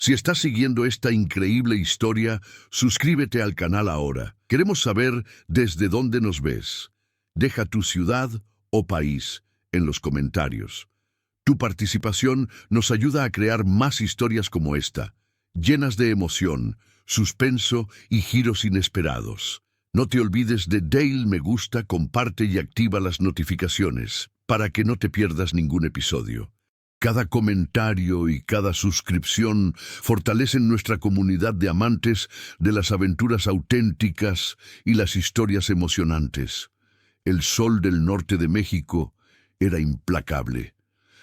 Si estás siguiendo esta increíble historia, suscríbete al canal ahora. Queremos saber desde dónde nos ves. Deja tu ciudad o país en los comentarios. Tu participación nos ayuda a crear más historias como esta, llenas de emoción, suspenso y giros inesperados. No te olvides de darle me gusta, comparte y activa las notificaciones para que no te pierdas ningún episodio. Cada comentario y cada suscripción fortalecen nuestra comunidad de amantes de las aventuras auténticas y las historias emocionantes. El sol del norte de México era implacable.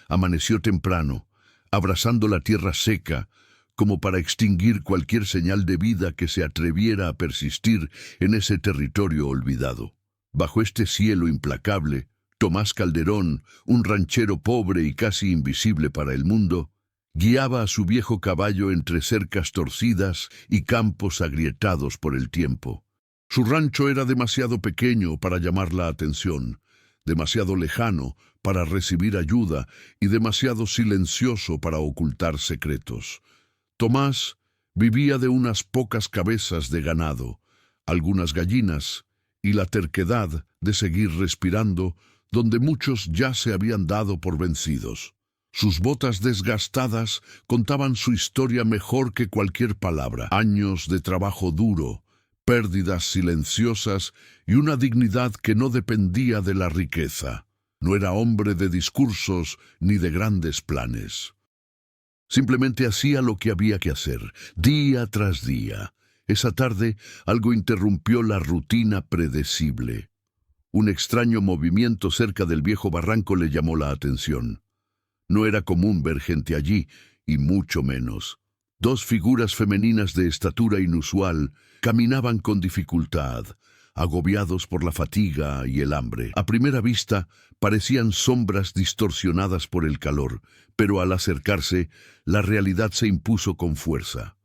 Amaneció temprano, abrazando la tierra seca, como para extinguir cualquier señal de vida que se atreviera a persistir en ese territorio olvidado. Bajo este cielo implacable, Tomás Calderón, un ranchero pobre y casi invisible para el mundo, guiaba a su viejo caballo entre cercas torcidas y campos agrietados por el tiempo. Su rancho era demasiado pequeño para llamar la atención, demasiado lejano para recibir ayuda y demasiado silencioso para ocultar secretos. Tomás vivía de unas pocas cabezas de ganado, algunas gallinas y la terquedad de seguir respirando donde muchos ya se habían dado por vencidos. Sus botas desgastadas contaban su historia mejor que cualquier palabra. Años de trabajo duro, pérdidas silenciosas y una dignidad que no dependía de la riqueza. No era hombre de discursos ni de grandes planes. Simplemente hacía lo que había que hacer, día tras día. Esa tarde algo interrumpió la rutina predecible. Un extraño movimiento cerca del viejo barranco le llamó la atención. No era común ver gente allí, y mucho menos. Dos figuras femeninas de estatura inusual caminaban con dificultad, agobiados por la fatiga y el hambre. A primera vista parecían sombras distorsionadas por el calor, pero al acercarse, la realidad se impuso con fuerza.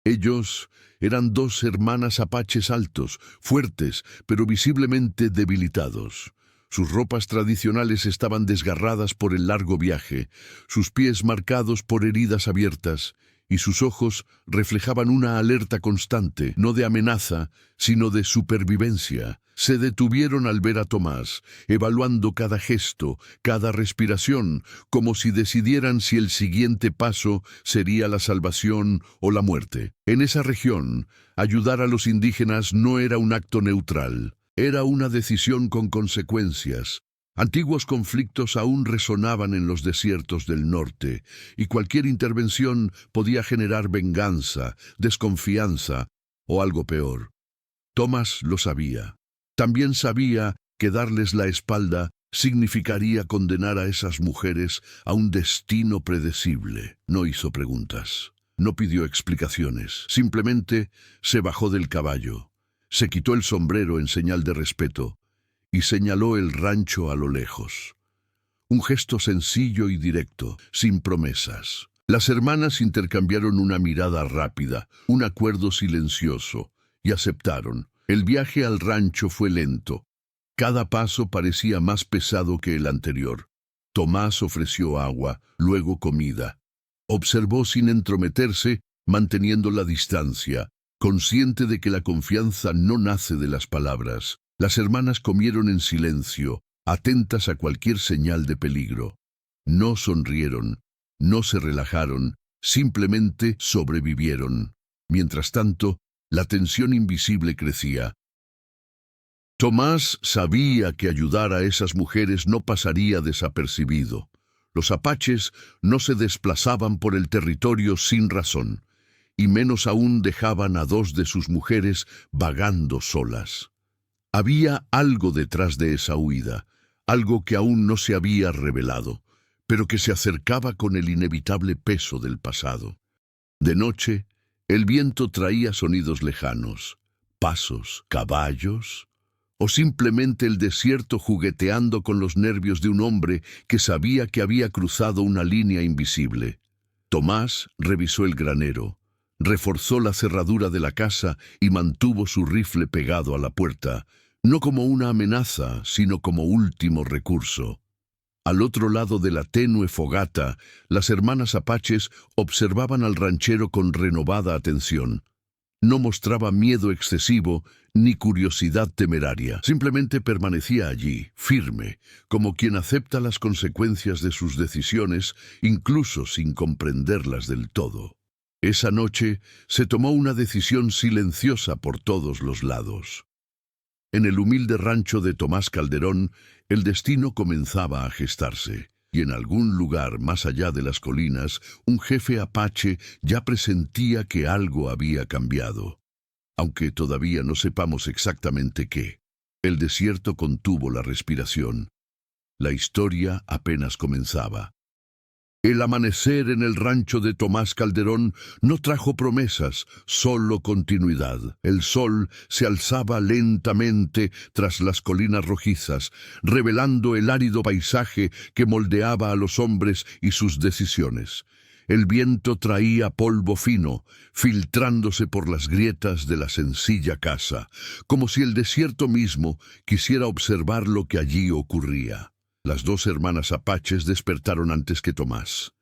Ellos eran dos hermanas apaches altos, fuertes, pero visiblemente debilitados. Sus ropas tradicionales estaban desgarradas por el largo viaje, sus pies marcados por heridas abiertas, y sus ojos reflejaban una alerta constante, no de amenaza, sino de supervivencia. Se detuvieron al ver a Tomás, evaluando cada gesto, cada respiración, como si decidieran si el siguiente paso sería la salvación o la muerte. En esa región, ayudar a los indígenas no era un acto neutral, era una decisión con consecuencias. Antiguos conflictos aún resonaban en los desiertos del norte, y cualquier intervención podía generar venganza, desconfianza o algo peor. Tomás lo sabía. También sabía que darles la espalda significaría condenar a esas mujeres a un destino predecible. No hizo preguntas, no pidió explicaciones, simplemente se bajó del caballo, se quitó el sombrero en señal de respeto y señaló el rancho a lo lejos. Un gesto sencillo y directo, sin promesas. Las hermanas intercambiaron una mirada rápida, un acuerdo silencioso, y aceptaron. El viaje al rancho fue lento. Cada paso parecía más pesado que el anterior. Tomás ofreció agua, luego comida. Observó sin entrometerse, manteniendo la distancia, consciente de que la confianza no nace de las palabras. Las hermanas comieron en silencio, atentas a cualquier señal de peligro. No sonrieron, no se relajaron, simplemente sobrevivieron. Mientras tanto, la tensión invisible crecía. Tomás sabía que ayudar a esas mujeres no pasaría desapercibido. Los apaches no se desplazaban por el territorio sin razón, y menos aún dejaban a dos de sus mujeres vagando solas. Había algo detrás de esa huida, algo que aún no se había revelado, pero que se acercaba con el inevitable peso del pasado. De noche, el viento traía sonidos lejanos, pasos, caballos, o simplemente el desierto jugueteando con los nervios de un hombre que sabía que había cruzado una línea invisible. Tomás revisó el granero, reforzó la cerradura de la casa y mantuvo su rifle pegado a la puerta, no como una amenaza, sino como último recurso. Al otro lado de la tenue fogata, las hermanas apaches observaban al ranchero con renovada atención. No mostraba miedo excesivo ni curiosidad temeraria. Simplemente permanecía allí, firme, como quien acepta las consecuencias de sus decisiones, incluso sin comprenderlas del todo. Esa noche se tomó una decisión silenciosa por todos los lados. En el humilde rancho de Tomás Calderón, el destino comenzaba a gestarse, y en algún lugar más allá de las colinas, un jefe apache ya presentía que algo había cambiado. Aunque todavía no sepamos exactamente qué, el desierto contuvo la respiración. La historia apenas comenzaba. El amanecer en el rancho de Tomás Calderón no trajo promesas, solo continuidad. El sol se alzaba lentamente tras las colinas rojizas, revelando el árido paisaje que moldeaba a los hombres y sus decisiones. El viento traía polvo fino, filtrándose por las grietas de la sencilla casa, como si el desierto mismo quisiera observar lo que allí ocurría. Las dos hermanas apaches despertaron antes que Tomás.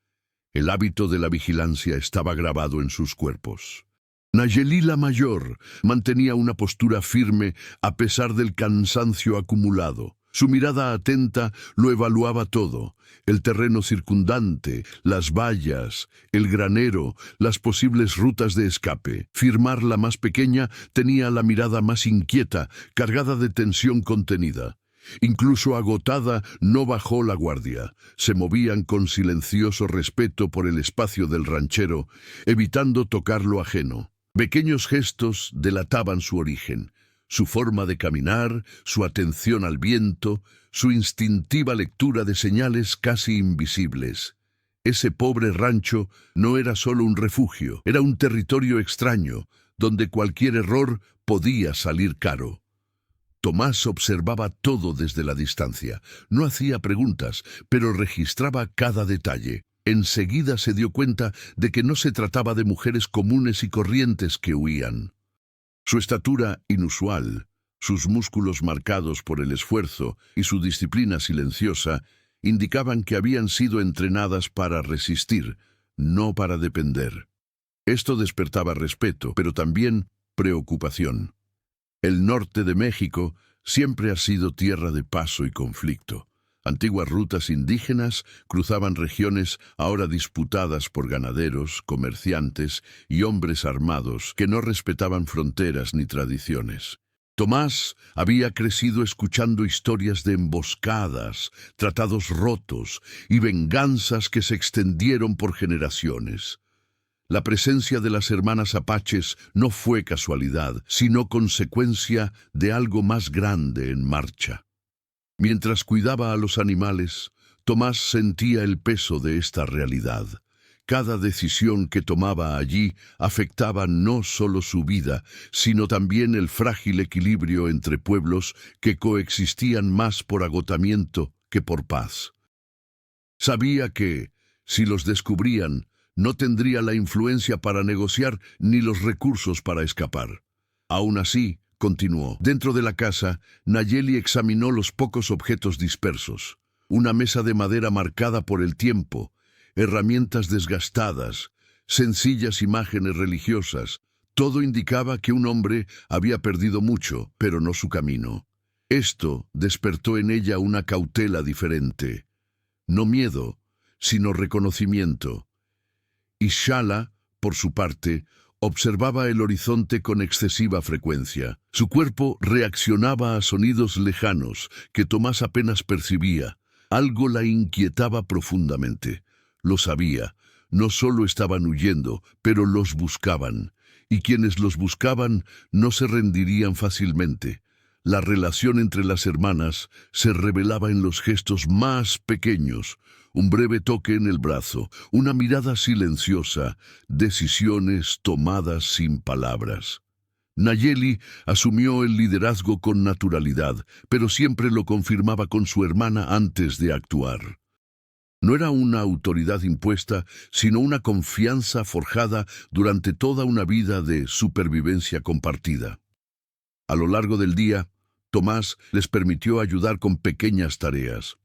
El hábito de la vigilancia estaba grabado en sus cuerpos. Nayeli la mayor mantenía una postura firme a pesar del cansancio acumulado. Su mirada atenta lo evaluaba todo: el terreno circundante, las vallas, el granero, las posibles rutas de escape. Firmar, la más pequeña, tenía la mirada más inquieta, cargada de tensión contenida. Incluso agotada, no bajó la guardia. Se movían con silencioso respeto por el espacio del ranchero, evitando tocar lo ajeno. Pequeños gestos delataban su origen: su forma de caminar, su atención al viento, su instintiva lectura de señales casi invisibles. Ese pobre rancho no era solo un refugio, era un territorio extraño, donde cualquier error podía salir caro. Tomás observaba todo desde la distancia. No hacía preguntas, pero registraba cada detalle. Enseguida se dio cuenta de que no se trataba de mujeres comunes y corrientes que huían. Su estatura inusual, sus músculos marcados por el esfuerzo y su disciplina silenciosa indicaban que habían sido entrenadas para resistir, no para depender. Esto despertaba respeto, pero también preocupación. El norte de México siempre ha sido tierra de paso y conflicto. Antiguas rutas indígenas cruzaban regiones ahora disputadas por ganaderos, comerciantes y hombres armados que no respetaban fronteras ni tradiciones. Tomás había crecido escuchando historias de emboscadas, tratados rotos y venganzas que se extendieron por generaciones. La presencia de las hermanas apaches no fue casualidad, sino consecuencia de algo más grande en marcha. Mientras cuidaba a los animales, Tomás sentía el peso de esta realidad. Cada decisión que tomaba allí afectaba no solo su vida, sino también el frágil equilibrio entre pueblos que coexistían más por agotamiento que por paz. Sabía que, si los descubrían, no tendría la influencia para negociar ni los recursos para escapar. Aún así, continuó, dentro de la casa, Nayeli examinó los pocos objetos dispersos: una mesa de madera marcada por el tiempo, herramientas desgastadas, sencillas imágenes religiosas. Todo indicaba que un hombre había perdido mucho, pero no su camino. Esto despertó en ella una cautela diferente. No miedo, sino reconocimiento. Y Shala, por su parte, observaba el horizonte con excesiva frecuencia. Su cuerpo reaccionaba a sonidos lejanos que Tomás apenas percibía. Algo la inquietaba profundamente. Lo sabía. No solo estaban huyendo, pero los buscaban. Y quienes los buscaban no se rendirían fácilmente. La relación entre las hermanas se revelaba en los gestos más pequeños: un breve toque en el brazo, una mirada silenciosa, decisiones tomadas sin palabras. Nayeli asumió el liderazgo con naturalidad, pero siempre lo confirmaba con su hermana antes de actuar. No era una autoridad impuesta, sino una confianza forjada durante toda una vida de supervivencia compartida. A lo largo del día, Tomás les permitió ayudar con pequeñas tareas.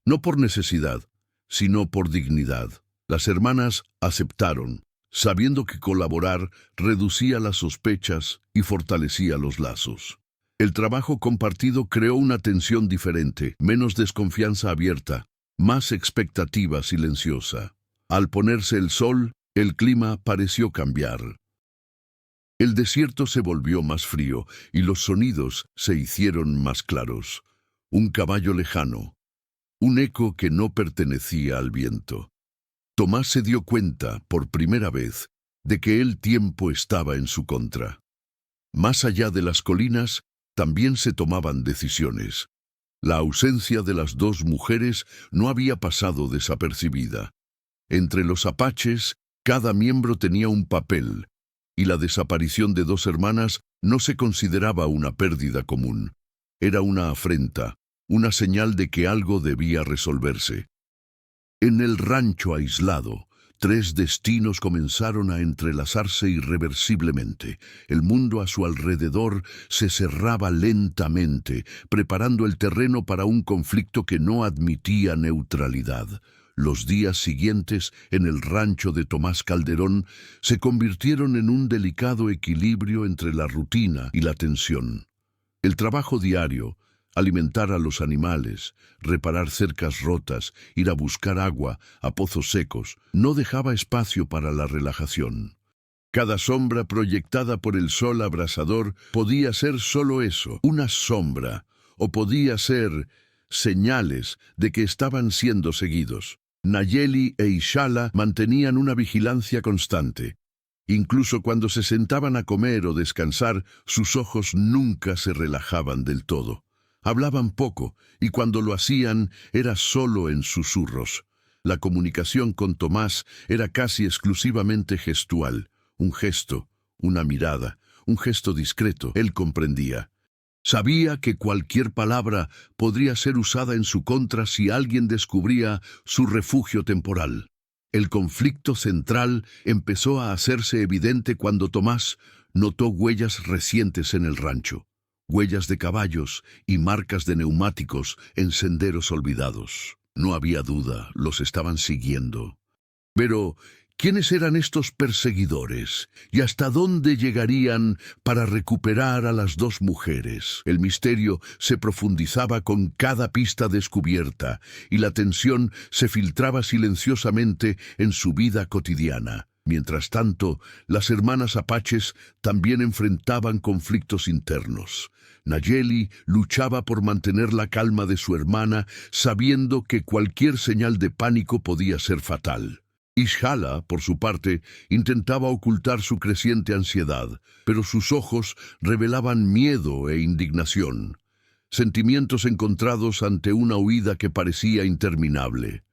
no por necesidad, sino por dignidad. Las hermanas aceptaron, sabiendo que colaborar reducía las sospechas y fortalecía los lazos. El trabajo compartido creó una tensión diferente, menos desconfianza abierta, más expectativa silenciosa. Al ponerse el sol, el clima pareció cambiar. El desierto se volvió más frío y los sonidos se hicieron más claros. Un caballo lejano, un eco que no pertenecía al viento. Tomás se dio cuenta, por primera vez, de que el tiempo estaba en su contra. Más allá de las colinas, también se tomaban decisiones. La ausencia de las dos mujeres no había pasado desapercibida. Entre los apaches, cada miembro tenía un papel, y la desaparición de dos hermanas no se consideraba una pérdida común. Era una afrenta, una señal de que algo debía resolverse. En el rancho aislado, tres destinos comenzaron a entrelazarse irreversiblemente. El mundo a su alrededor se cerraba lentamente, preparando el terreno para un conflicto que no admitía neutralidad. Los días siguientes, en el rancho de Tomás Calderón, se convirtieron en un delicado equilibrio entre la rutina y la tensión. El trabajo diario, alimentar a los animales, reparar cercas rotas, ir a buscar agua a pozos secos, no dejaba espacio para la relajación. Cada sombra proyectada por el sol abrasador podía ser solo eso, una sombra, o podía ser señales de que estaban siendo seguidos. Nayeli e Ishala mantenían una vigilancia constante. Incluso cuando se sentaban a comer o descansar, sus ojos nunca se relajaban del todo. Hablaban poco, y cuando lo hacían era solo en susurros. La comunicación con Tomás era casi exclusivamente gestual. Un gesto, una mirada, un gesto discreto. Él comprendía. Sabía que cualquier palabra podría ser usada en su contra si alguien descubría su refugio temporal. El conflicto central empezó a hacerse evidente cuando Tomás notó huellas recientes en el rancho. Huellas de caballos y marcas de neumáticos en senderos olvidados. No había duda, los estaban siguiendo. Pero, ¿quiénes eran estos perseguidores? ¿Y hasta dónde llegarían para recuperar a las dos mujeres? El misterio se profundizaba con cada pista descubierta, y la tensión se filtraba silenciosamente en su vida cotidiana. Mientras tanto, las hermanas apaches también enfrentaban conflictos internos. Nayeli luchaba por mantener la calma de su hermana, sabiendo que cualquier señal de pánico podía ser fatal. Ishala, por su parte, intentaba ocultar su creciente ansiedad, pero sus ojos revelaban miedo e indignación, sentimientos encontrados ante una huida que parecía interminable.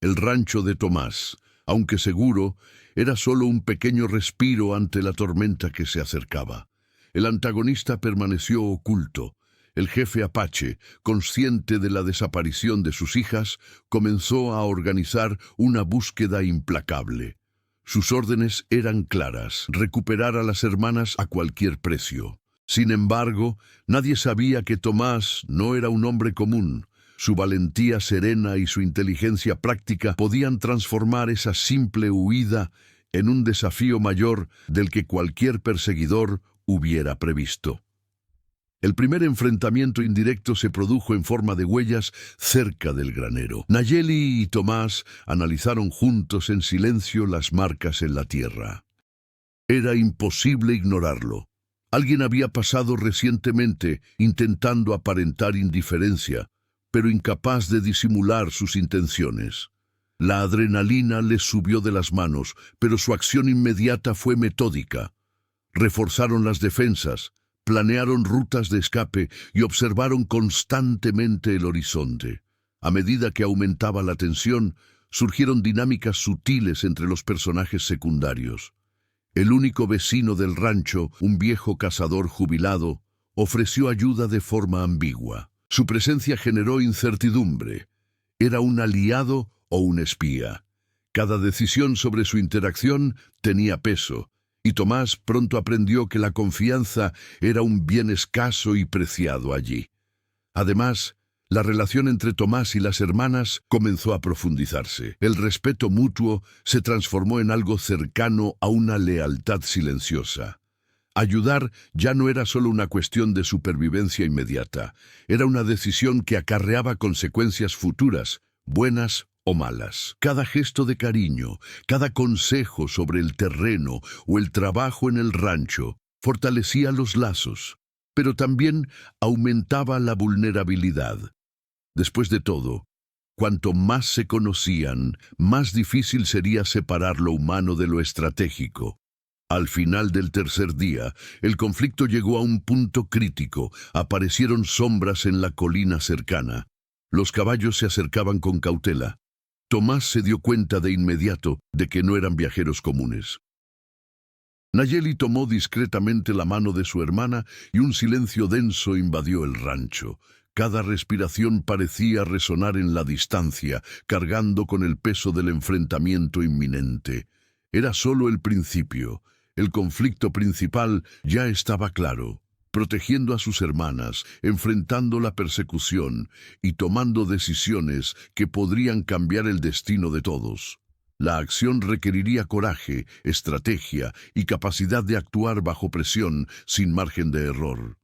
El rancho de Tomás, aunque seguro, era solo un pequeño respiro ante la tormenta que se acercaba. El antagonista permaneció oculto. El jefe apache, consciente de la desaparición de sus hijas, comenzó a organizar una búsqueda implacable. Sus órdenes eran claras: recuperar a las hermanas a cualquier precio. Sin embargo, nadie sabía que Tomás no era un hombre común. Su valentía serena y su inteligencia práctica podían transformar esa simple huida en un desafío mayor del que cualquier perseguidor hubiera previsto. El primer enfrentamiento indirecto se produjo en forma de huellas cerca del granero. Nayeli y Tomás analizaron juntos en silencio las marcas en la tierra. Era imposible ignorarlo. Alguien había pasado recientemente intentando aparentar indiferencia, pero incapaz de disimular sus intenciones. La adrenalina les subió de las manos, pero su acción inmediata fue metódica. Reforzaron las defensas, planearon rutas de escape y observaron constantemente el horizonte. A medida que aumentaba la tensión, surgieron dinámicas sutiles entre los personajes secundarios. El único vecino del rancho, un viejo cazador jubilado, ofreció ayuda de forma ambigua. Su presencia generó incertidumbre. ¿Era un aliado o un espía? Cada decisión sobre su interacción tenía peso, y Tomás pronto aprendió que la confianza era un bien escaso y preciado allí. Además, La relación entre Tomás y las hermanas comenzó a profundizarse. El respeto mutuo se transformó en algo cercano a una lealtad silenciosa. Ayudar ya no era solo una cuestión de supervivencia inmediata, era una decisión que acarreaba consecuencias futuras, buenas o malas. Cada gesto de cariño, cada consejo sobre el terreno o el trabajo en el rancho fortalecía los lazos, pero también aumentaba la vulnerabilidad. Después de todo, cuanto más se conocían, más difícil sería separar lo humano de lo estratégico. Al final del tercer día, el conflicto llegó a un punto crítico. Aparecieron sombras en la colina cercana. Los caballos se acercaban con cautela. Tomás se dio cuenta de inmediato de que no eran viajeros comunes. Nayeli tomó discretamente la mano de su hermana y un silencio denso invadió el rancho. Cada respiración parecía resonar en la distancia, cargando con el peso del enfrentamiento inminente. Era solo el principio. El conflicto principal ya estaba claro, protegiendo a sus hermanas, enfrentando la persecución y tomando decisiones que podrían cambiar el destino de todos. La acción requeriría coraje, estrategia y capacidad de actuar bajo presión sin margen de error.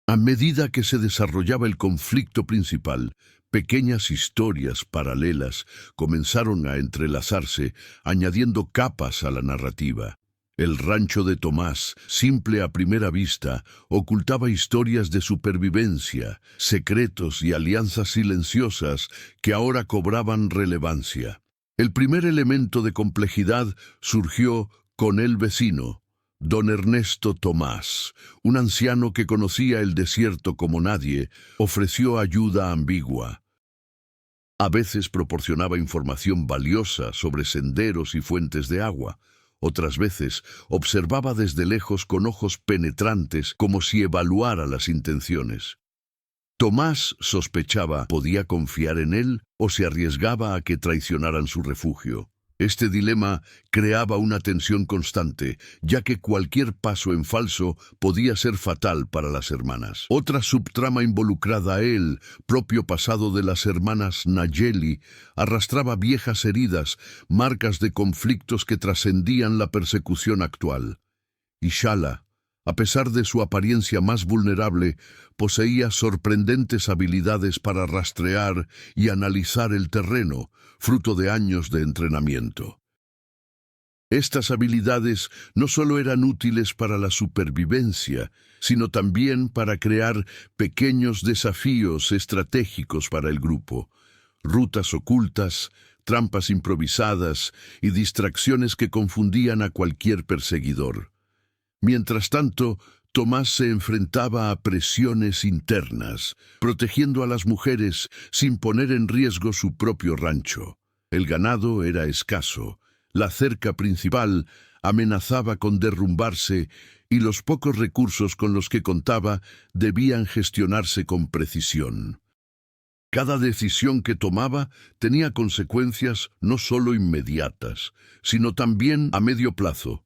A medida que se desarrollaba el conflicto principal, pequeñas historias paralelas comenzaron a entrelazarse, añadiendo capas a la narrativa. El rancho de Tomás, simple a primera vista, ocultaba historias de supervivencia, secretos y alianzas silenciosas que ahora cobraban relevancia. El primer elemento de complejidad surgió con el vecino, don Ernesto Tomás, un anciano que conocía el desierto como nadie, ofreció ayuda ambigua. A veces proporcionaba información valiosa sobre senderos y fuentes de agua. Otras veces observaba desde lejos con ojos penetrantes como si evaluara las intenciones. Tomás sospechaba, ¿podía confiar en él o se arriesgaba a que traicionaran su refugio? Este dilema creaba una tensión constante, ya que cualquier paso en falso podía ser fatal para las hermanas. Otra subtrama involucrada a él, propio pasado de las hermanas Nayeli, arrastraba viejas heridas, marcas de conflictos que trascendían la persecución actual. Y Shala, a pesar de su apariencia más vulnerable, poseía sorprendentes habilidades para rastrear y analizar el terreno, fruto de años de entrenamiento. Estas habilidades no solo eran útiles para la supervivencia, sino también para crear pequeños desafíos estratégicos para el grupo, rutas ocultas, trampas improvisadas y distracciones que confundían a cualquier perseguidor. Mientras tanto, Tomás se enfrentaba a presiones internas, protegiendo a las mujeres sin poner en riesgo su propio rancho. El ganado era escaso, la cerca principal amenazaba con derrumbarse y los pocos recursos con los que contaba debían gestionarse con precisión. Cada decisión que tomaba tenía consecuencias no solo inmediatas, sino también a medio plazo.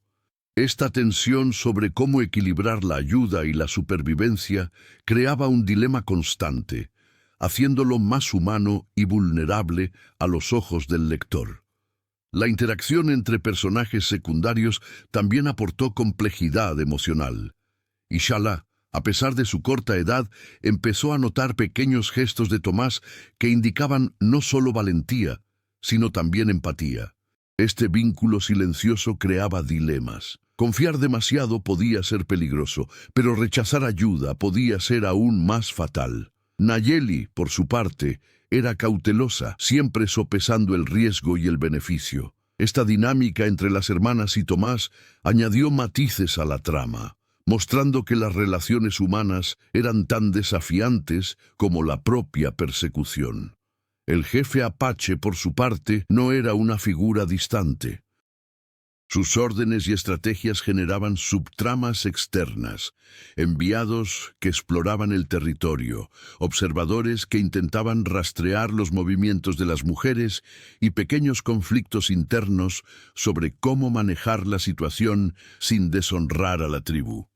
Esta tensión sobre cómo equilibrar la ayuda y la supervivencia creaba un dilema constante, haciéndolo más humano y vulnerable a los ojos del lector. La interacción entre personajes secundarios también aportó complejidad emocional. Y Shala, a pesar de su corta edad, empezó a notar pequeños gestos de Tomás que indicaban no solo valentía, sino también empatía. Este vínculo silencioso creaba dilemas. Confiar demasiado podía ser peligroso, pero rechazar ayuda podía ser aún más fatal. Nayeli, por su parte, era cautelosa, siempre sopesando el riesgo y el beneficio. Esta dinámica entre las hermanas y Tomás añadió matices a la trama, mostrando que las relaciones humanas eran tan desafiantes como la propia persecución. El jefe Apache, por su parte, no era una figura distante. Sus órdenes y estrategias generaban subtramas externas, enviados que exploraban el territorio, observadores que intentaban rastrear los movimientos de las mujeres y pequeños conflictos internos sobre cómo manejar la situación sin deshonrar a la tribu.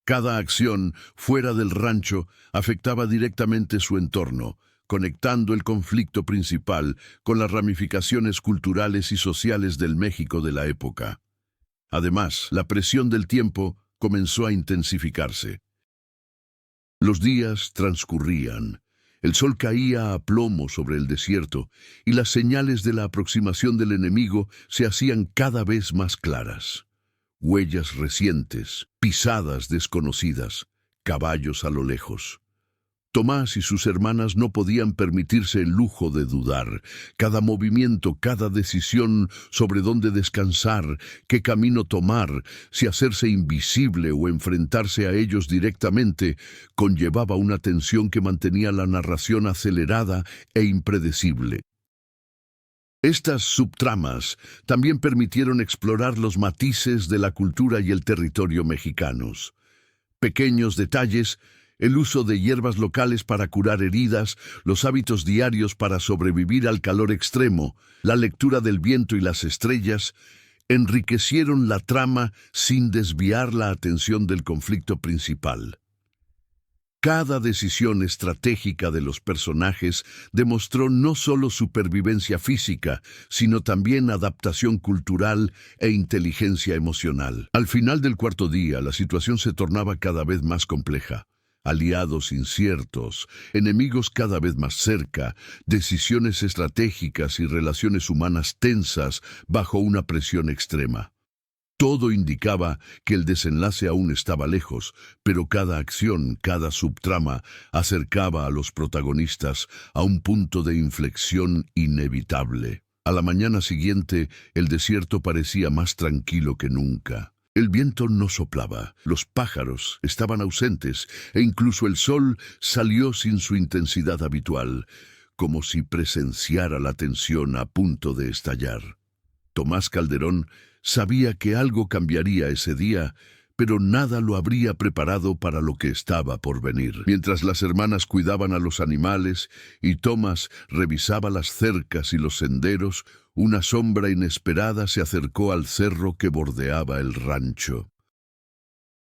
Cada acción fuera del rancho afectaba directamente su entorno, conectando el conflicto principal con las ramificaciones culturales y sociales del México de la época. Además, la presión del tiempo comenzó a intensificarse. Los días transcurrían, el sol caía a plomo sobre el desierto y las señales de la aproximación del enemigo se hacían cada vez más claras. Huellas recientes, pisadas desconocidas, caballos a lo lejos. Tomás y sus hermanas no podían permitirse el lujo de dudar. Cada movimiento, cada decisión sobre dónde descansar, qué camino tomar, si hacerse invisible o enfrentarse a ellos directamente, conllevaba una tensión que mantenía la narración acelerada e impredecible. Estas subtramas también permitieron explorar los matices de la cultura y el territorio mexicanos. Pequeños detalles, el uso de hierbas locales para curar heridas, los hábitos diarios para sobrevivir al calor extremo, la lectura del viento y las estrellas, enriquecieron la trama sin desviar la atención del conflicto principal. Cada decisión estratégica de los personajes demostró no solo supervivencia física, sino también adaptación cultural e inteligencia emocional. Al final del cuarto día, la situación se tornaba cada vez más compleja. Aliados inciertos, enemigos cada vez más cerca, decisiones estratégicas y relaciones humanas tensas bajo una presión extrema. Todo indicaba que el desenlace aún estaba lejos, pero cada acción, cada subtrama, acercaba a los protagonistas a un punto de inflexión inevitable. A la mañana siguiente, el desierto parecía más tranquilo que nunca. El viento no soplaba, los pájaros estaban ausentes e incluso el sol salió sin su intensidad habitual, como si presenciara la tensión a punto de estallar. Tomás Calderón sabía que algo cambiaría ese día, pero nada lo habría preparado para lo que estaba por venir. Mientras las hermanas cuidaban a los animales y Tomás revisaba las cercas y los senderos, una sombra inesperada se acercó al cerro que bordeaba el rancho.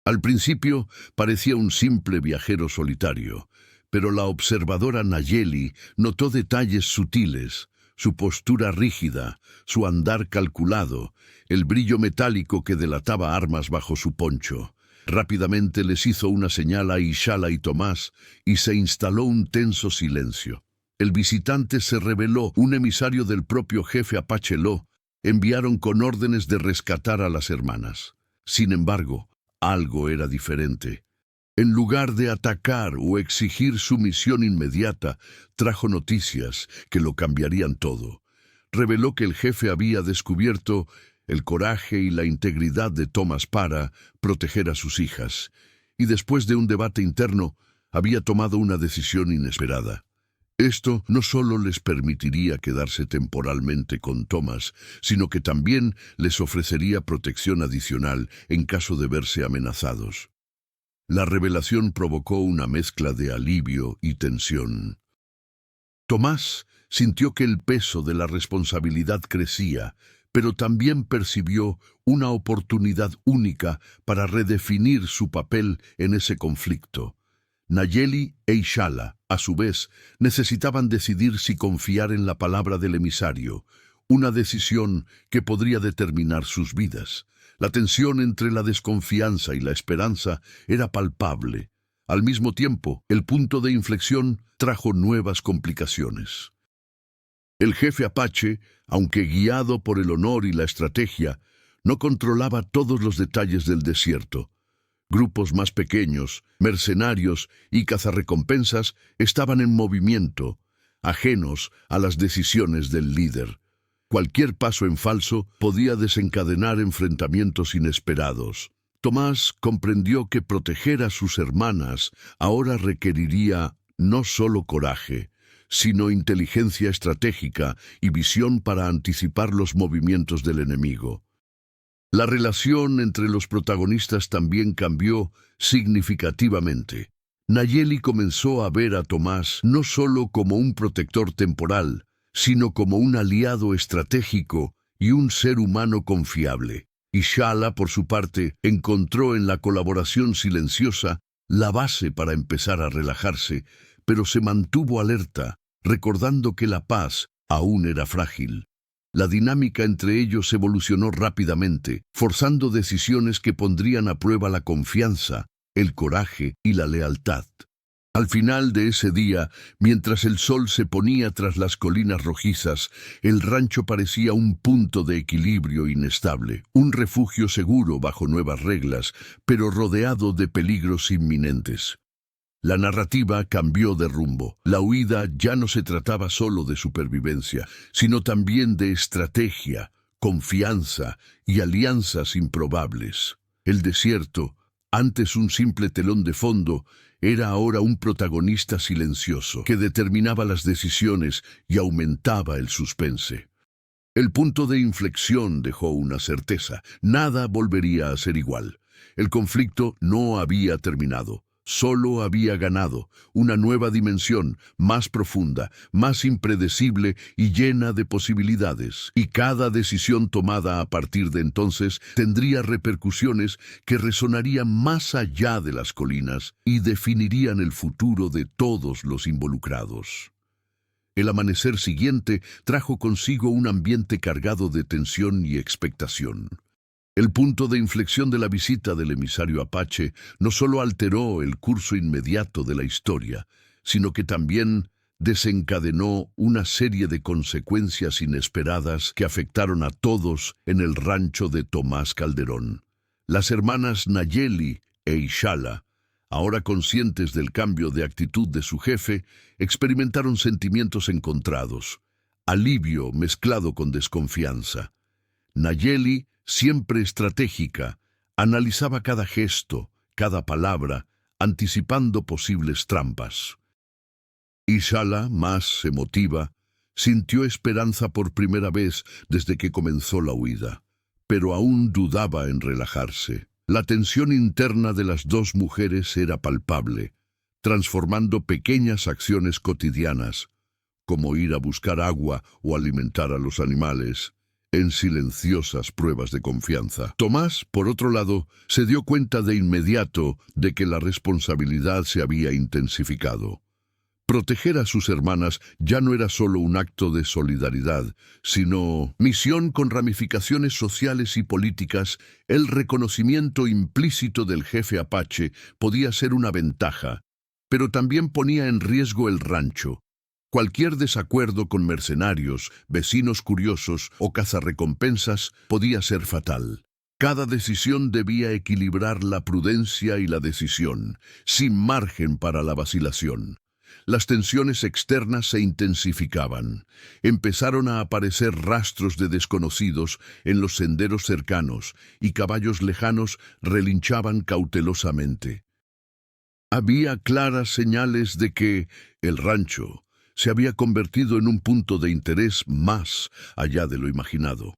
Al principio parecía un simple viajero solitario, pero la observadora Nayeli notó detalles sutiles: su postura rígida, su andar calculado, el brillo metálico que delataba armas bajo su poncho. Rápidamente les hizo una señal a Ixala y Tomás y se instaló un tenso silencio. El visitante se reveló un emisario del propio jefe Apache Lo. Enviaron con órdenes de rescatar a las hermanas. Sin embargo, algo era diferente. En lugar de atacar o exigir sumisión inmediata, trajo noticias que lo cambiarían todo. Reveló que el jefe había descubierto el coraje y la integridad de Tomás para proteger a sus hijas, y después de un debate interno, había tomado una decisión inesperada. Esto no solo les permitiría quedarse temporalmente con Tomás, sino que también les ofrecería protección adicional en caso de verse amenazados. La revelación provocó una mezcla de alivio y tensión. Tomás sintió que el peso de la responsabilidad crecía, pero también percibió una oportunidad única para redefinir su papel en ese conflicto. Nayeli e Ixala, a su vez, necesitaban decidir si confiar en la palabra del emisario, una decisión que podría determinar sus vidas. La tensión entre la desconfianza y la esperanza era palpable. Al mismo tiempo, el punto de inflexión trajo nuevas complicaciones. El jefe Apache, aunque guiado por el honor y la estrategia, no controlaba todos los detalles del desierto. Grupos más pequeños, mercenarios y cazarrecompensas estaban en movimiento, ajenos a las decisiones del líder. Cualquier paso en falso podía desencadenar enfrentamientos inesperados. Tomás comprendió que proteger a sus hermanas ahora requeriría no solo coraje, sino inteligencia estratégica y visión para anticipar los movimientos del enemigo. La relación entre los protagonistas también cambió significativamente. Nayeli comenzó a ver a Tomás no solo como un protector temporal, sino como un aliado estratégico y un ser humano confiable. Y Shala, por su parte, encontró en la colaboración silenciosa la base para empezar a relajarse, pero se mantuvo alerta, recordando que la paz aún era frágil. La dinámica entre ellos evolucionó rápidamente, forzando decisiones que pondrían a prueba la confianza, el coraje y la lealtad. Al final de ese día, mientras el sol se ponía tras las colinas rojizas, el rancho parecía un punto de equilibrio inestable, un refugio seguro bajo nuevas reglas, pero rodeado de peligros inminentes. La narrativa cambió de rumbo. La huida ya no se trataba solo de supervivencia, sino también de estrategia, confianza y alianzas improbables. El desierto, antes un simple telón de fondo, era ahora un protagonista silencioso que determinaba las decisiones y aumentaba el suspense. El punto de inflexión dejó una certeza: nada volvería a ser igual. El conflicto no había terminado. Solo había ganado una nueva dimensión, más profunda, más impredecible y llena de posibilidades. Y cada decisión tomada a partir de entonces tendría repercusiones que resonarían más allá de las colinas y definirían el futuro de todos los involucrados. El amanecer siguiente trajo consigo un ambiente cargado de tensión y expectación. El punto de inflexión de la visita del emisario apache no solo alteró el curso inmediato de la historia, sino que también desencadenó una serie de consecuencias inesperadas que afectaron a todos en el rancho de Tomás Calderón. Las hermanas Nayeli e Ishala, ahora conscientes del cambio de actitud de su jefe, experimentaron sentimientos encontrados, alivio mezclado con desconfianza. Nayeli, siempre estratégica, analizaba cada gesto, cada palabra, anticipando posibles trampas. Ishala, más emotiva, sintió esperanza por primera vez desde que comenzó la huida, pero aún dudaba en relajarse. La tensión interna de las dos mujeres era palpable, transformando pequeñas acciones cotidianas, como ir a buscar agua o alimentar a los animales, en silenciosas pruebas de confianza. Tomás, por otro lado, se dio cuenta de inmediato de que la responsabilidad se había intensificado. Proteger a sus hermanas ya no era solo un acto de solidaridad, sino misión con ramificaciones sociales y políticas. El reconocimiento implícito del jefe apache podía ser una ventaja, pero también ponía en riesgo el rancho. Cualquier desacuerdo con mercenarios, vecinos curiosos o cazarrecompensas podía ser fatal. Cada decisión debía equilibrar la prudencia y la decisión, sin margen para la vacilación. Las tensiones externas se intensificaban. Empezaron a aparecer rastros de desconocidos en los senderos cercanos y caballos lejanos relinchaban cautelosamente. Había claras señales de que el rancho se había convertido en un punto de interés más allá de lo imaginado.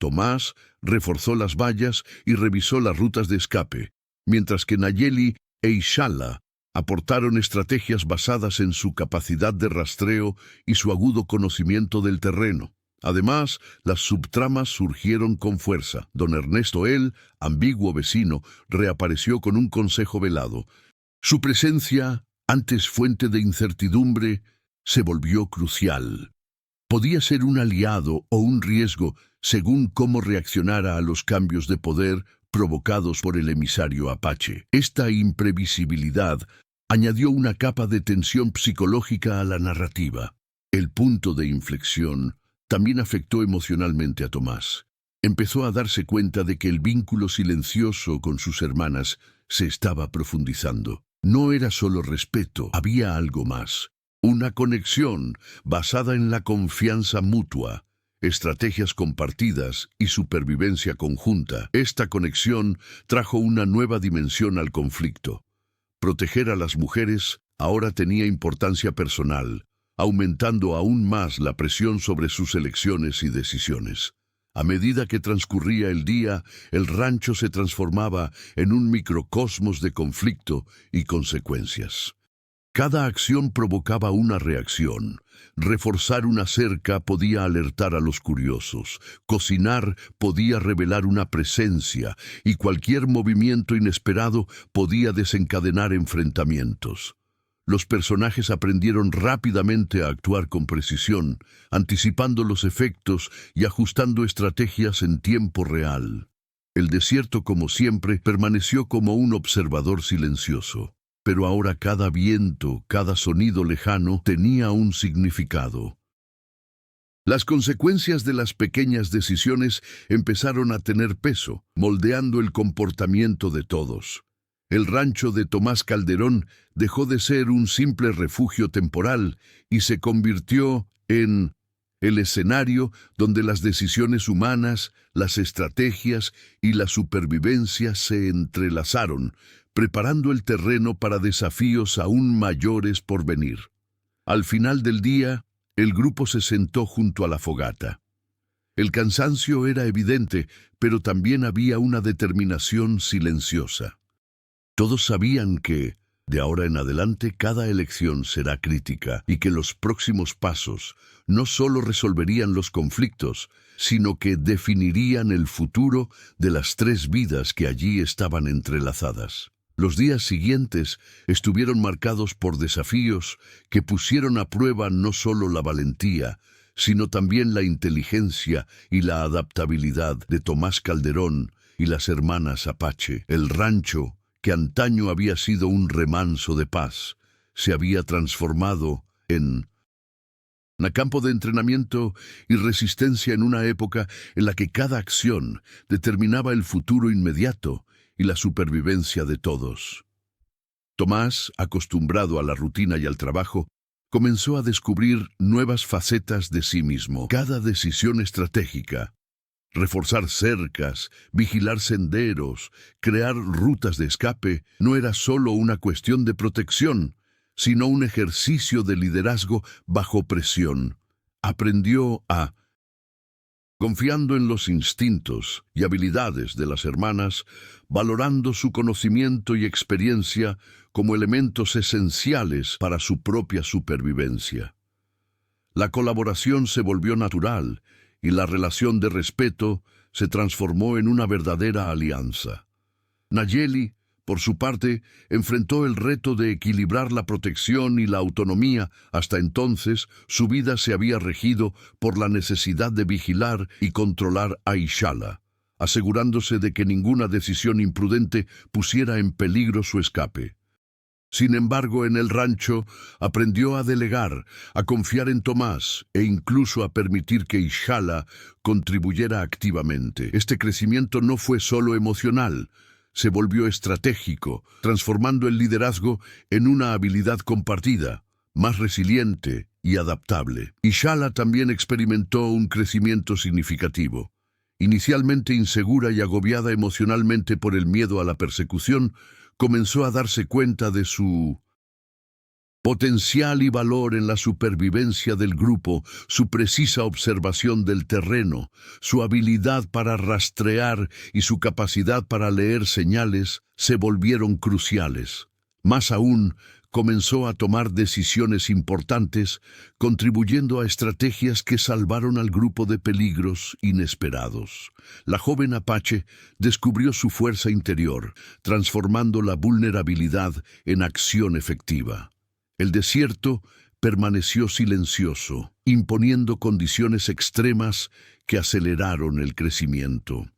Tomás reforzó las vallas y revisó las rutas de escape, mientras que Nayeli e Ishala aportaron estrategias basadas en su capacidad de rastreo y su agudo conocimiento del terreno. Además, las subtramas surgieron con fuerza. Don Ernesto, el ambiguo vecino, reapareció con un consejo velado. Su presencia, antes fuente de incertidumbre, se volvió crucial. Podía ser un aliado o un riesgo según cómo reaccionara a los cambios de poder provocados por el emisario apache. Esta imprevisibilidad añadió una capa de tensión psicológica a la narrativa. El punto de inflexión también afectó emocionalmente a Tomás. Empezó a darse cuenta de que el vínculo silencioso con sus hermanas se estaba profundizando. No era solo respeto, había algo más. Una conexión basada en la confianza mutua, estrategias compartidas y supervivencia conjunta. Esta conexión trajo una nueva dimensión al conflicto. Proteger a las mujeres ahora tenía importancia personal, aumentando aún más la presión sobre sus elecciones y decisiones. A medida que transcurría el día, el rancho se transformaba en un microcosmos de conflicto y consecuencias. Cada acción provocaba una reacción. Reforzar una cerca podía alertar a los curiosos, cocinar podía revelar una presencia, y cualquier movimiento inesperado podía desencadenar enfrentamientos. Los personajes aprendieron rápidamente a actuar con precisión, anticipando los efectos y ajustando estrategias en tiempo real. El desierto, como siempre, permaneció como un observador silencioso. Pero ahora cada viento, cada sonido lejano tenía un significado. Las consecuencias de las pequeñas decisiones empezaron a tener peso, moldeando el comportamiento de todos. El rancho de Tomás Calderón dejó de ser un simple refugio temporal y se convirtió en el escenario donde las decisiones humanas, las estrategias y la supervivencia se entrelazaron, preparando el terreno para desafíos aún mayores por venir. Al final del día, el grupo se sentó junto a la fogata. El cansancio era evidente, pero también había una determinación silenciosa. Todos sabían que, de ahora en adelante, cada elección será crítica y que los próximos pasos no solo resolverían los conflictos, sino que definirían el futuro de las 3 vidas que allí estaban entrelazadas. Los días siguientes estuvieron marcados por desafíos que pusieron a prueba no solo la valentía, sino también la inteligencia y la adaptabilidad de Tomás Calderón y las hermanas Apache. El rancho, que antaño había sido un remanso de paz, se había transformado en un campo de entrenamiento y resistencia en una época en la que cada acción determinaba el futuro inmediato y la supervivencia de todos. Tomás, acostumbrado a la rutina y al trabajo, comenzó a descubrir nuevas facetas de sí mismo. Cada decisión estratégica, reforzar cercas, vigilar senderos, crear rutas de escape, no era solo una cuestión de protección, sino un ejercicio de liderazgo bajo presión. Aprendió a, confiando en los instintos y habilidades de las hermanas, valorando su conocimiento y experiencia como elementos esenciales para su propia supervivencia. La colaboración se volvió natural y la relación de respeto se transformó en una verdadera alianza. Nayeli, por su parte, enfrentó el reto de equilibrar la protección y la autonomía. Hasta entonces, su vida se había regido por la necesidad de vigilar y controlar a Ishala, asegurándose de que ninguna decisión imprudente pusiera en peligro su escape. Sin embargo, en el rancho aprendió a delegar, a confiar en Tomás e incluso a permitir que Ishala contribuyera activamente. Este crecimiento no fue solo emocional, se volvió estratégico, transformando el liderazgo en una habilidad compartida, más resiliente y adaptable. Ishala también experimentó un crecimiento significativo. Inicialmente insegura y agobiada emocionalmente por el miedo a la persecución, comenzó a darse cuenta de su potencial y valor en la supervivencia del grupo. Su precisa observación del terreno, su habilidad para rastrear y su capacidad para leer señales se volvieron cruciales. Más aún, comenzó a tomar decisiones importantes, contribuyendo a estrategias que salvaron al grupo de peligros inesperados. La joven Apache descubrió su fuerza interior, transformando la vulnerabilidad en acción efectiva. El desierto permaneció silencioso, imponiendo condiciones extremas que aceleraron el crecimiento.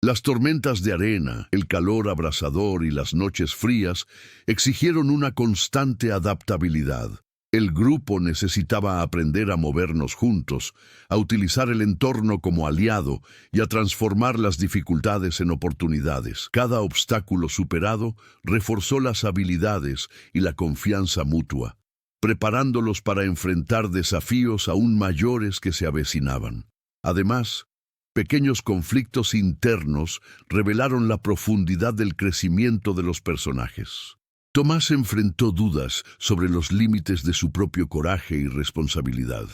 Las tormentas de arena, el calor abrasador y las noches frías exigieron una constante adaptabilidad. El grupo necesitaba aprender a movernos juntos, a utilizar el entorno como aliado y a transformar las dificultades en oportunidades. Cada obstáculo superado reforzó las habilidades y la confianza mutua, preparándolos para enfrentar desafíos aún mayores que se avecinaban. Además, pequeños conflictos internos revelaron la profundidad del crecimiento de los personajes. Tomás enfrentó dudas sobre los límites de su propio coraje y responsabilidad.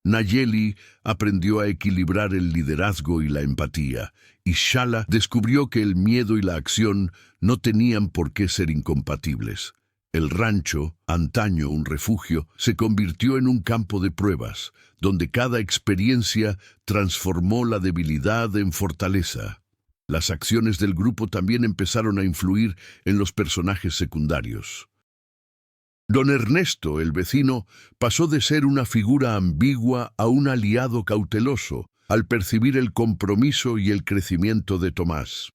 Nayeli aprendió a equilibrar el liderazgo y la empatía, y Shala descubrió que el miedo y la acción no tenían por qué ser incompatibles. El rancho, antaño un refugio, se convirtió en un campo de pruebas, donde cada experiencia transformó la debilidad en fortaleza. Las acciones del grupo también empezaron a influir en los personajes secundarios. Don Ernesto, el vecino, pasó de ser una figura ambigua a un aliado cauteloso, al percibir el compromiso y el crecimiento de Tomás.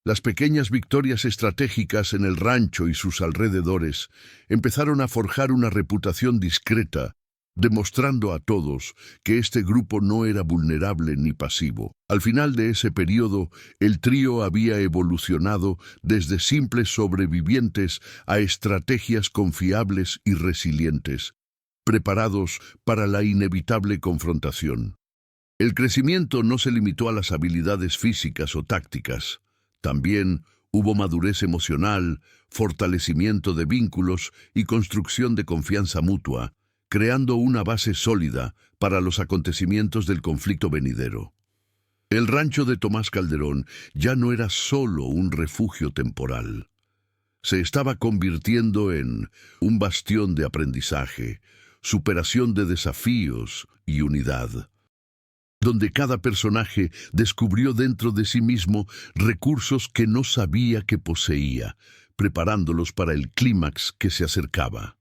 Las pequeñas victorias estratégicas en el rancho y sus alrededores empezaron a forjar una reputación discreta, demostrando a todos que este grupo no era vulnerable ni pasivo. Al final de ese periodo, el trío había evolucionado desde simples sobrevivientes a estrategias confiables y resilientes, preparados para la inevitable confrontación. El crecimiento no se limitó a las habilidades físicas o tácticas. También hubo madurez emocional, fortalecimiento de vínculos y construcción de confianza mutua, creando una base sólida para los acontecimientos del conflicto venidero. El rancho de Tomás Calderón ya no era solo un refugio temporal. Se estaba convirtiendo en un bastión de aprendizaje, superación de desafíos y unidad, donde cada personaje descubrió dentro de sí mismo recursos que no sabía que poseía, preparándolos para el clímax que se acercaba.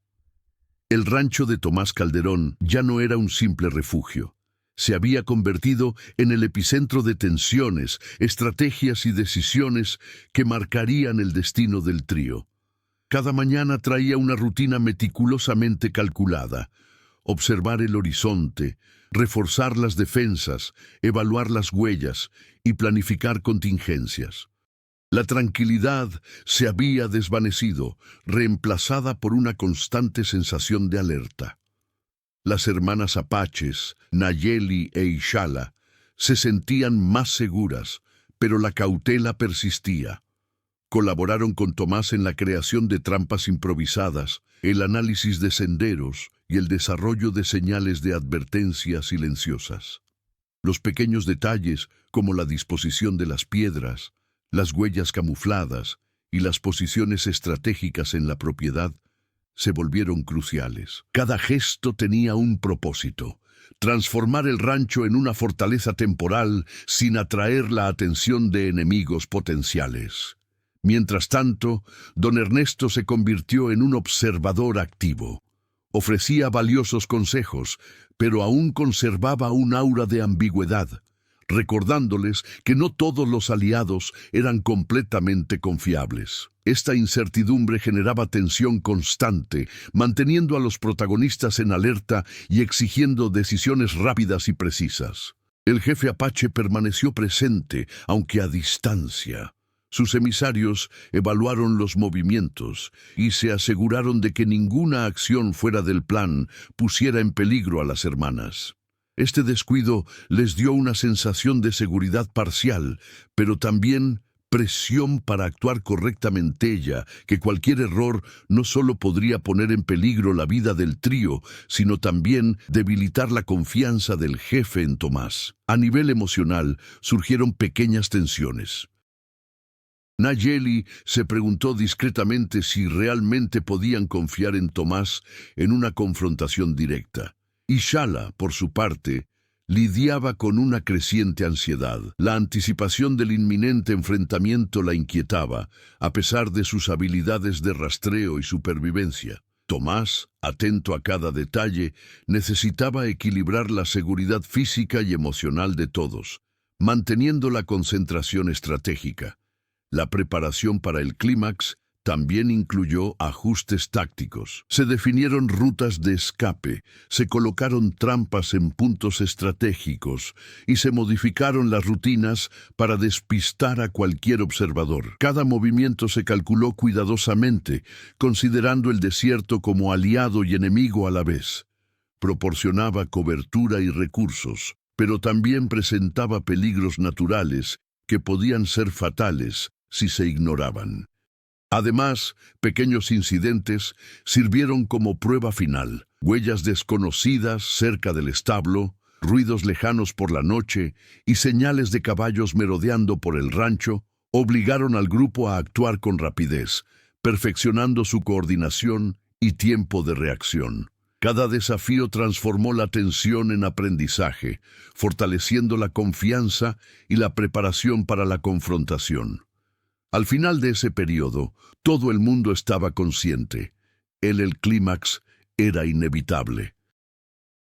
El rancho de Tomás Calderón ya no era un simple refugio. Se había convertido en el epicentro de tensiones, estrategias y decisiones que marcarían el destino del trío. Cada mañana traía una rutina meticulosamente calculada: observar el horizonte, reforzar las defensas, evaluar las huellas y planificar contingencias. La tranquilidad se había desvanecido, reemplazada por una constante sensación de alerta. Las hermanas apaches, Nayeli e Ishala, se sentían más seguras, pero la cautela persistía. Colaboraron con Tomás en la creación de trampas improvisadas, el análisis de senderos y el desarrollo de señales de advertencia silenciosas. Los pequeños detalles, como la disposición de las piedras, las huellas camufladas y las posiciones estratégicas en la propiedad, se volvieron cruciales. Cada gesto tenía un propósito: transformar el rancho en una fortaleza temporal sin atraer la atención de enemigos potenciales. Mientras tanto, don Ernesto se convirtió en un observador activo. Ofrecía valiosos consejos, pero aún conservaba un aura de ambigüedad, recordándoles que no todos los aliados eran completamente confiables. Esta incertidumbre generaba tensión constante, manteniendo a los protagonistas en alerta y exigiendo decisiones rápidas y precisas. El jefe apache permaneció presente, aunque a distancia. Sus emisarios evaluaron los movimientos y se aseguraron de que ninguna acción fuera del plan pusiera en peligro a las hermanas. Este descuido les dio una sensación de seguridad parcial, pero también presión para actuar correctamente, ya que cualquier error no solo podría poner en peligro la vida del trío, sino también debilitar la confianza del jefe en Tomás. A nivel emocional, surgieron pequeñas tensiones. Nayeli se preguntó discretamente si realmente podían confiar en Tomás en una confrontación directa. Ishala, por su parte, lidiaba con una creciente ansiedad. La anticipación del inminente enfrentamiento la inquietaba, a pesar de sus habilidades de rastreo y supervivencia. Tomás, atento a cada detalle, necesitaba equilibrar la seguridad física y emocional de todos, manteniendo la concentración estratégica. La preparación para el clímax también incluyó ajustes tácticos. Se definieron rutas de escape, se colocaron trampas en puntos estratégicos y se modificaron las rutinas para despistar a cualquier observador. Cada movimiento se calculó cuidadosamente, considerando el desierto como aliado y enemigo a la vez. Proporcionaba cobertura y recursos, pero también presentaba peligros naturales que podían ser fatales si se ignoraban. Además, pequeños incidentes sirvieron como prueba final: huellas desconocidas cerca del establo, ruidos lejanos por la noche y señales de caballos merodeando por el rancho obligaron al grupo a actuar con rapidez, perfeccionando su coordinación y tiempo de reacción. Cada desafío transformó la tensión en aprendizaje, fortaleciendo la confianza y la preparación para la confrontación. Al final de ese periodo, todo el mundo estaba consciente. El clímax era inevitable.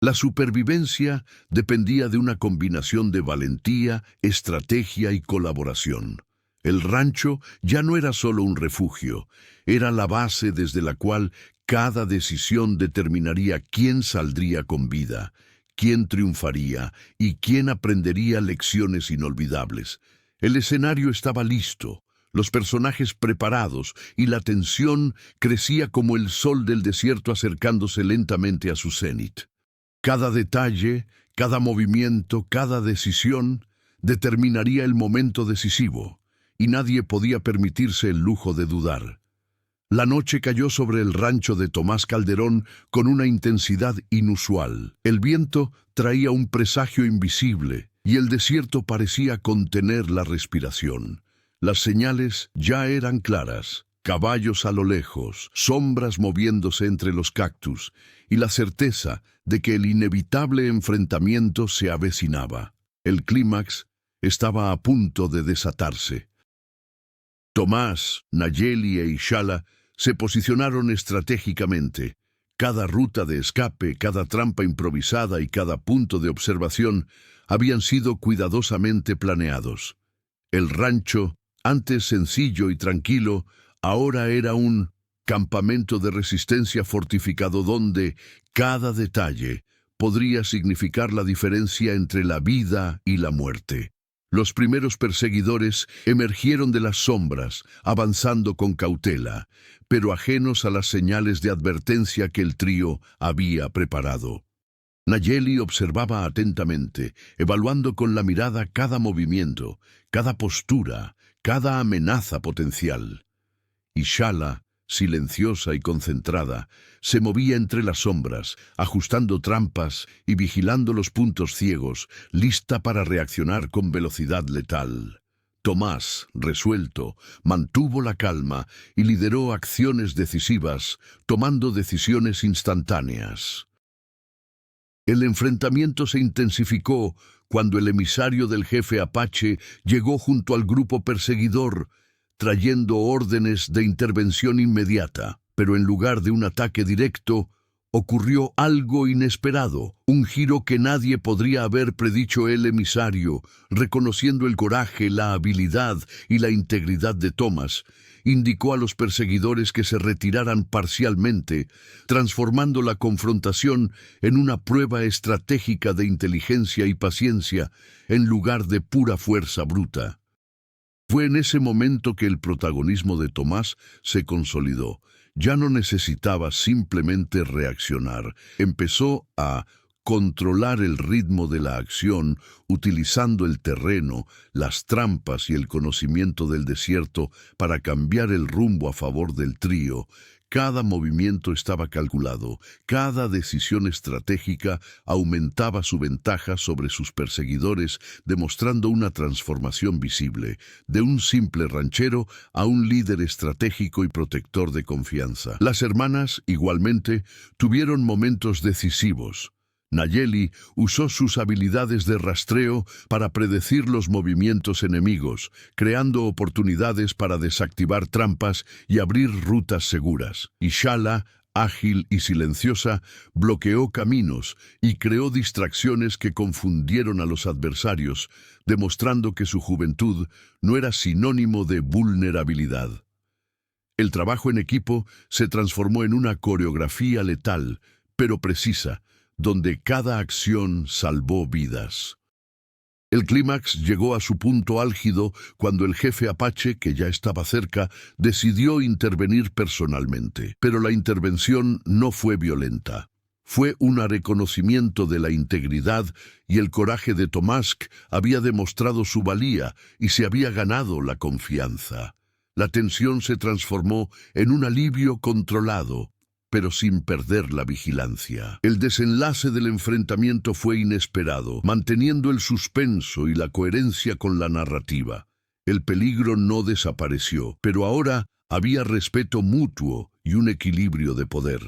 La supervivencia dependía de una combinación de valentía, estrategia y colaboración. El rancho ya no era solo un refugio, era la base desde la cual cada decisión determinaría quién saldría con vida, quién triunfaría y quién aprendería lecciones inolvidables. El escenario estaba listo, los personajes preparados y la tensión crecía como el sol del desierto acercándose lentamente a su cenit. Cada detalle, cada movimiento, cada decisión determinaría el momento decisivo, y nadie podía permitirse el lujo de dudar. La noche cayó sobre el rancho de Tomás Calderón con una intensidad inusual. El viento traía un presagio invisible y el desierto parecía contener la respiración. Las señales ya eran claras: caballos a lo lejos, sombras moviéndose entre los cactus y la certeza de que el inevitable enfrentamiento se avecinaba. El clímax estaba a punto de desatarse. Tomás, Nayeli e Ishala se posicionaron estratégicamente. Cada ruta de escape, cada trampa improvisada y cada punto de observación habían sido cuidadosamente planeados. El rancho, antes sencillo y tranquilo, ahora era un campamento de resistencia fortificado donde cada detalle podría significar la diferencia entre la vida y la muerte. Los primeros perseguidores emergieron de las sombras, avanzando con cautela, pero ajenos a las señales de advertencia que el trío había preparado. Nayeli observaba atentamente, evaluando con la mirada cada movimiento, cada postura, cada amenaza potencial. Ishala, silenciosa y concentrada, se movía entre las sombras, ajustando trampas y vigilando los puntos ciegos, lista para reaccionar con velocidad letal. Tomás, resuelto, mantuvo la calma y lideró acciones decisivas, tomando decisiones instantáneas. El enfrentamiento se intensificó cuando el emisario del jefe Apache llegó junto al grupo perseguidor, trayendo órdenes de intervención inmediata. Pero en lugar de un ataque directo, ocurrió algo inesperado, un giro que nadie podría haber predicho. El emisario, reconociendo el coraje, la habilidad y la integridad de Tomás, indicó a los perseguidores que se retiraran parcialmente, transformando la confrontación en una prueba estratégica de inteligencia y paciencia, en lugar de pura fuerza bruta. Fue en ese momento que el protagonismo de Tomás se consolidó. Ya no necesitaba simplemente reaccionar. Empezó a controlar el ritmo de la acción, utilizando el terreno, las trampas y el conocimiento del desierto para cambiar el rumbo a favor del trío. Cada movimiento estaba calculado, cada decisión estratégica aumentaba su ventaja sobre sus perseguidores, demostrando una transformación visible, de un simple ranchero a un líder estratégico y protector de confianza. Las hermanas, igualmente, tuvieron momentos decisivos. Nayeli usó sus habilidades de rastreo para predecir los movimientos enemigos, creando oportunidades para desactivar trampas y abrir rutas seguras. Ishala, ágil y silenciosa, bloqueó caminos y creó distracciones que confundieron a los adversarios, demostrando que su juventud no era sinónimo de vulnerabilidad. El trabajo en equipo se transformó en una coreografía letal, pero precisa, donde cada acción salvó vidas. El clímax llegó a su punto álgido cuando el jefe Apache, que ya estaba cerca, decidió intervenir personalmente. Pero la intervención no fue violenta. Fue un reconocimiento de la integridad y el coraje de Tomás, que había demostrado su valía y se había ganado la confianza. La tensión se transformó en un alivio controlado, pero sin perder la vigilancia. El desenlace del enfrentamiento fue inesperado, manteniendo el suspenso y la coherencia con la narrativa. El peligro no desapareció, pero ahora Había respeto mutuo y un equilibrio de poder.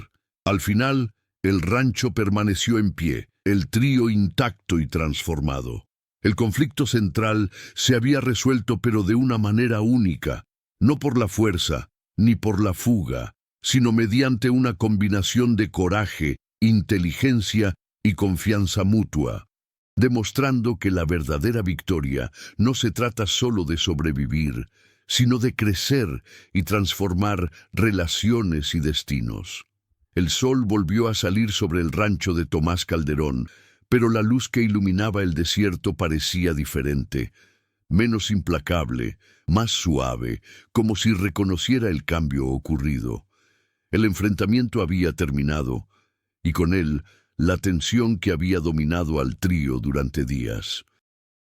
Al final, el rancho permaneció en pie, el trío intacto y transformado. El conflicto central se había resuelto, pero de una manera única, no por la fuerza ni por la fuga, sino mediante una combinación de coraje, inteligencia y confianza mutua, demostrando que la verdadera victoria no se trata solo de sobrevivir, sino de crecer y transformar relaciones y destinos. El sol volvió a salir sobre el rancho de Tomás Calderón, pero la luz que iluminaba el desierto parecía diferente, menos implacable, más suave, como si reconociera el cambio ocurrido. El enfrentamiento había terminado, y con él la tensión que había dominado al trío durante días.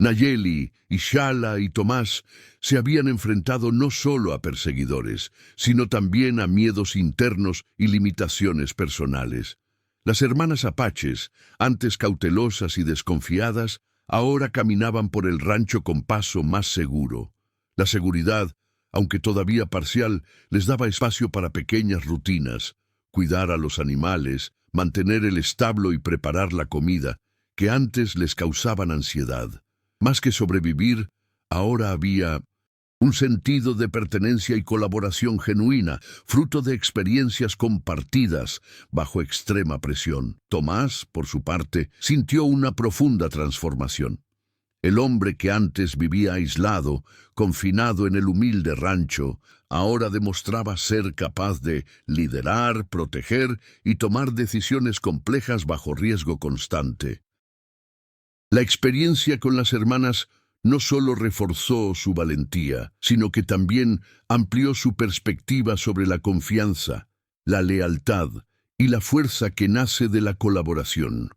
Nayeli, Ishala y Tomás se habían enfrentado no solo a perseguidores, sino también a miedos internos y limitaciones personales. Las hermanas apaches, antes cautelosas y desconfiadas, ahora caminaban por el rancho con paso más seguro. La seguridad, aunque todavía parcial, les daba espacio para pequeñas rutinas, cuidar a los animales, mantener el establo y preparar la comida, que antes les causaban ansiedad. Más que sobrevivir, ahora había un sentido de pertenencia y colaboración genuina, fruto de experiencias compartidas bajo extrema presión. Tomás, por su parte, sintió una profunda transformación. El hombre que antes vivía aislado, confinado en el humilde rancho, ahora demostraba ser capaz de liderar, proteger y tomar decisiones complejas bajo riesgo constante. La experiencia con las hermanas no solo reforzó su valentía, sino que también amplió su perspectiva sobre la confianza, la lealtad y la fuerza que nace de la colaboración.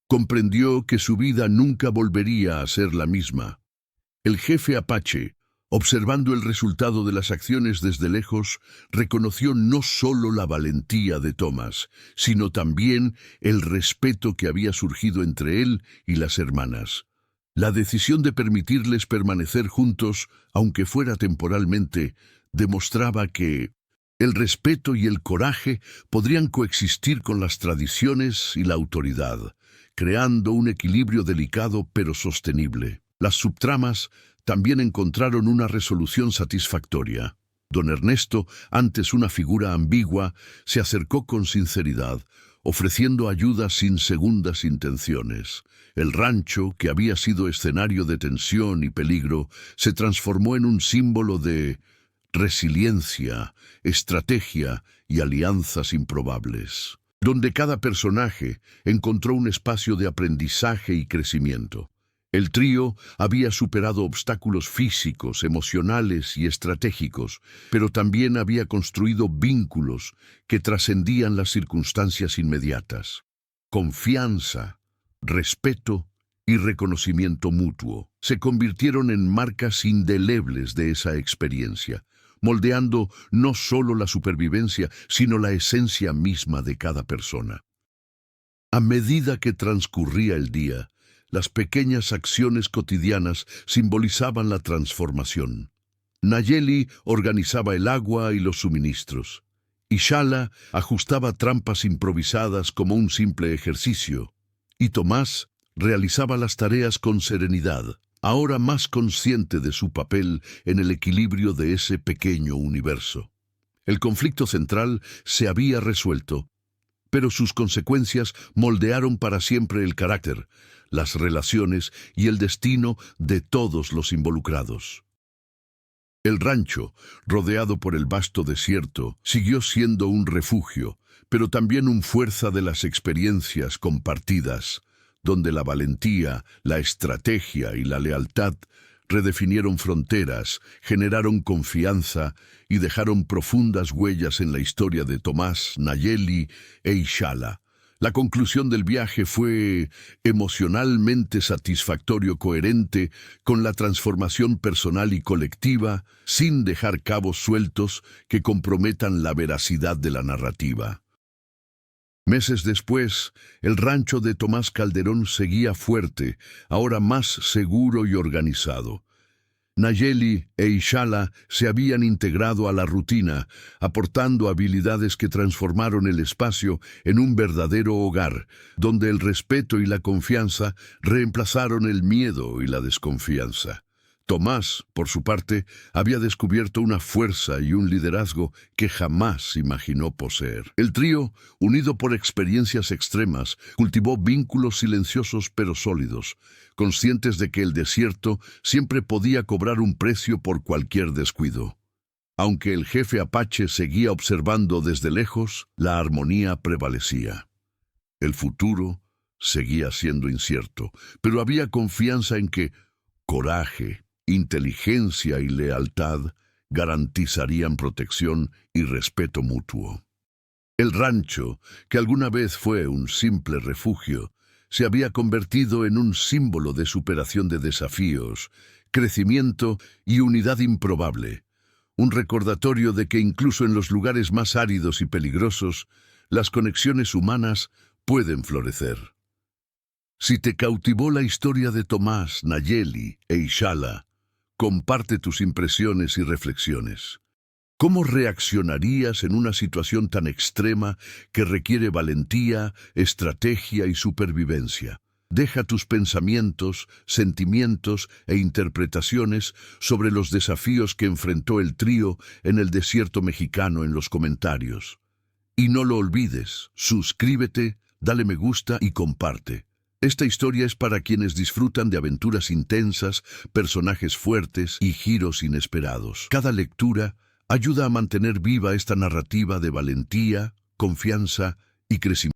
Comprendió que su vida nunca volvería a ser la misma. El jefe apache, observando el resultado de las acciones desde lejos, reconoció no solo la valentía de Tomás, sino también el respeto que había surgido entre él y las hermanas. La decisión de permitirles permanecer juntos, aunque fuera temporalmente, demostraba que el respeto y el coraje podrían coexistir con las tradiciones y la autoridad, creando un equilibrio delicado pero sostenible. Las subtramas también encontraron una resolución satisfactoria. Don Ernesto, antes una figura ambigua, se acercó con sinceridad, ofreciendo ayuda sin segundas intenciones. El rancho, que había sido escenario de tensión y peligro, se transformó en un símbolo de resiliencia, estrategia y alianzas improbables, donde cada personaje encontró un espacio de aprendizaje y crecimiento. El trío había superado obstáculos físicos, emocionales y estratégicos, pero también había construido vínculos que trascendían las circunstancias inmediatas. Confianza, respeto y reconocimiento mutuo se convirtieron en marcas indelebles de esa experiencia, moldeando no solo la supervivencia, sino la esencia misma de cada persona. A medida que transcurría el día, las pequeñas acciones cotidianas simbolizaban la transformación. Nayeli organizaba el agua y los suministros. Ishala ajustaba trampas improvisadas como un simple ejercicio. Y Tomás realizaba las tareas con serenidad, ahora más consciente de su papel en el equilibrio de ese pequeño universo. El conflicto central se había resuelto, pero sus consecuencias moldearon para siempre el carácter, las relaciones y el destino de todos los involucrados. El rancho, rodeado por el vasto desierto, siguió siendo un refugio, pero también un fuerza de las experiencias compartidas, donde la valentía, la estrategia y la lealtad redefinieron fronteras, generaron confianza y dejaron profundas huellas en la historia de Tomás, Nayeli e Ishala. La conclusión del viaje fue emocionalmente satisfactorio, coherente con la transformación personal y colectiva, sin dejar cabos sueltos que comprometan la veracidad de la narrativa. Meses después, el rancho de Tomás Calderón seguía fuerte, ahora más seguro y organizado. Nayeli e Ishala se habían integrado a la rutina, aportando habilidades que transformaron el espacio en un verdadero hogar, donde el respeto y la confianza reemplazaron el miedo y la desconfianza. Tomás, por su parte, había descubierto una fuerza y un liderazgo que jamás imaginó poseer. El trío, unido por experiencias extremas, cultivó vínculos silenciosos pero sólidos, conscientes de que el desierto siempre podía cobrar un precio por cualquier descuido. Aunque el jefe apache seguía observando desde lejos, la armonía prevalecía. El futuro seguía siendo incierto, pero había confianza en que coraje, inteligencia y lealtad garantizarían protección y respeto mutuo. El rancho, que alguna vez fue un simple refugio, se había convertido en un símbolo de superación de desafíos, crecimiento y unidad improbable, un recordatorio de que incluso en los lugares más áridos y peligrosos, las conexiones humanas pueden florecer. Si te cautivó la historia de Tomás, Nayeli e Ishala, comparte tus impresiones y reflexiones. ¿Cómo reaccionarías en una situación tan extrema que requiere valentía, estrategia y supervivencia? Deja tus pensamientos, sentimientos e interpretaciones sobre los desafíos que enfrentó el trío en el desierto mexicano en los comentarios. Y no lo olvides, suscríbete, dale me gusta y comparte. Esta historia es para quienes disfrutan de aventuras intensas, personajes fuertes y giros inesperados. Cada lectura ayuda a mantener viva esta narrativa de valentía, confianza y crecimiento.